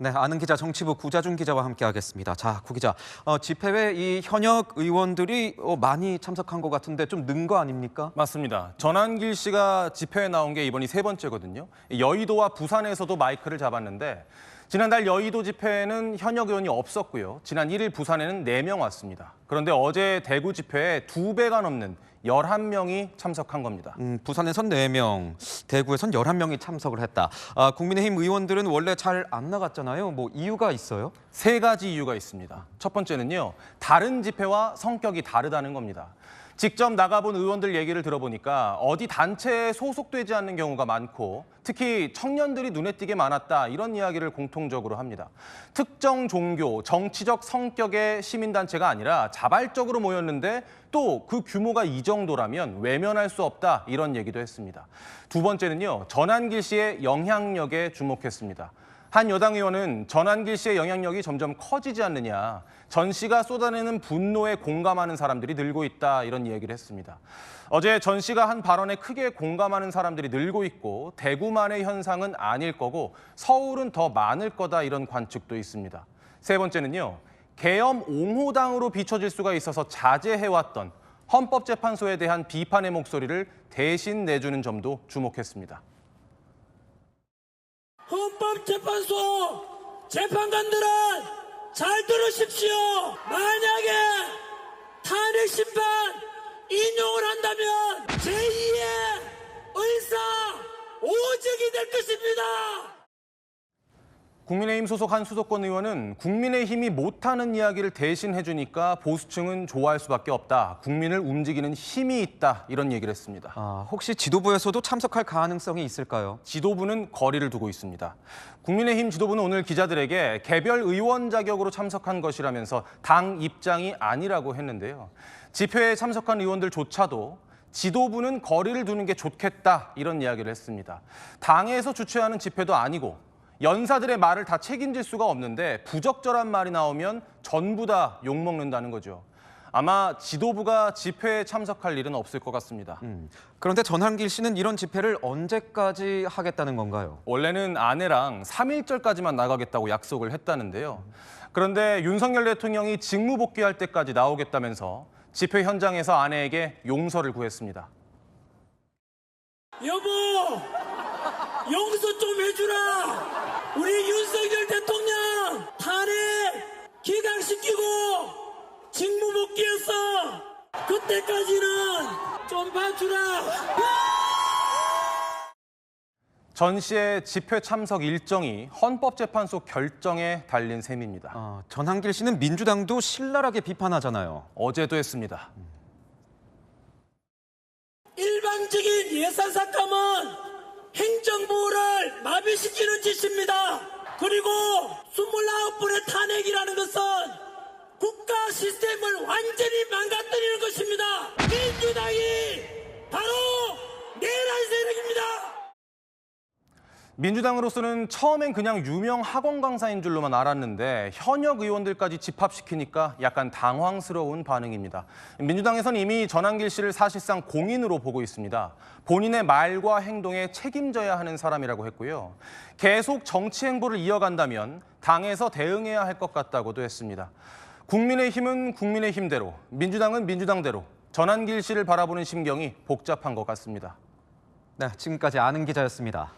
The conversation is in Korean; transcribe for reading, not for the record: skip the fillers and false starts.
네, 아는 기자 정치부 구자준 기자와 함께하겠습니다. 자, 구 기자, 집회에 이 현역 의원들이 많이 참석한 것 같은데 좀 는 거 아닙니까? 맞습니다. 전한길 씨가 집회에 나온 게 이번이 세 번째거든요. 여의도와 부산에서도 마이크를 잡았는데 지난달 여의도 집회에는 현역 의원이 없었고요. 지난 1일 부산에는 4명 왔습니다. 그런데 어제 대구 집회에 2배가 넘는 11명이 참석한 겁니다. 부산에선 4명, 대구에선 11명이 참석을 했다. 국민의힘 의원들은 원래 잘 안 나갔잖아요. 뭐 이유가 있어요? 3가지 이유가 있습니다. 첫 번째는요, 다른 집회와 성격이 다르다는 겁니다. 직접 나가본 의원들 얘기를 들어보니까 어디 단체에 소속되지 않는 경우가 많고 특히 청년들이 눈에 띄게 많았다 이런 이야기를 공통적으로 합니다. 특정 종교, 정치적 성격의 시민단체가 아니라 자발적으로 모였는데 또 그 규모가 이 정도라면 외면할 수 없다 이런 얘기도 했습니다. 두 번째는요, 전한길 씨의 영향력에 주목했습니다. 한 여당 의원은 전한길 씨의 영향력이 점점 커지지 않느냐, 전 씨가 쏟아내는 분노에 공감하는 사람들이 늘고 있다 이런 얘기를 했습니다. 어제 전 씨가 한 발언에 크게 공감하는 사람들이 늘고 있고 대구만의 현상은 아닐 거고 서울은 더 많을 거다 이런 관측도 있습니다. 세 번째는요, 계엄 옹호당으로 비춰질 수가 있어서 자제해왔던 헌법재판소에 대한 비판의 목소리를 대신 내주는 점도 주목했습니다. 헌법재판소 재판관들은 잘 들으십시오. 만약에 탄핵 심판 인용을 한다면 제2의 의사 오직이 될 것입니다. 국민의힘 소속 한 수도권 의원은 국민의힘이 못하는 이야기를 대신 해주니까 보수층은 좋아할 수밖에 없다. 국민을 움직이는 힘이 있다. 이런 얘기를 했습니다. 혹시 지도부에서도 참석할 가능성이 있을까요? 지도부는 거리를 두고 있습니다. 국민의힘 지도부는 오늘 기자들에게 개별 의원 자격으로 참석한 것이라면서 당 입장이 아니라고 했는데요. 집회에 참석한 의원들조차도 지도부는 거리를 두는 게 좋겠다. 이런 이야기를 했습니다. 당에서 주최하는 집회도 아니고 연사들의 말을 다 책임질 수가 없는데 부적절한 말이 나오면 전부 다 욕먹는다는 거죠. 아마 지도부가 집회에 참석할 일은 없을 것 같습니다. 그런데 전한길 씨는 이런 집회를 언제까지 하겠다는 건가요? 원래는 아내랑 3.1절까지만 나가겠다고 약속을 했다는데요. 그런데 윤석열 대통령이 직무 복귀할 때까지 나오겠다면서 집회 현장에서 아내에게 용서를 구했습니다. 여보, 용서 좀 해주라. 우리 윤석열 대통령 탄핵 기각시키고 직무 복귀했어. 그때까지는 좀 봐주라. 전 씨의 집회 참석 일정이 헌법재판소 결정에 달린 셈입니다. 전한길 씨는 민주당도 신랄하게 비판하잖아요. 어제도 했습니다. 일방적인 예산 삭감은 행정부를 마비시키는 짓입니다. 그리고 29번의 탄핵이라는 것은 국가 시스템을 완전히 망가뜨리는 것입니다. 민주당이 바로 내란 세력입니다. 민주당으로서는 처음엔 그냥 유명 학원 강사인 줄로만 알았는데 현역 의원들까지 집합시키니까 약간 당황스러운 반응입니다. 민주당에선 이미 전한길 씨를 사실상 공인으로 보고 있습니다. 본인의 말과 행동에 책임져야 하는 사람이라고 했고요. 계속 정치 행보를 이어간다면 당에서 대응해야 할 것 같다고도 했습니다. 국민의힘은 국민의힘대로, 민주당은 민주당대로 전한길 씨를 바라보는 심경이 복잡한 것 같습니다. 네, 지금까지 아는 기자였습니다.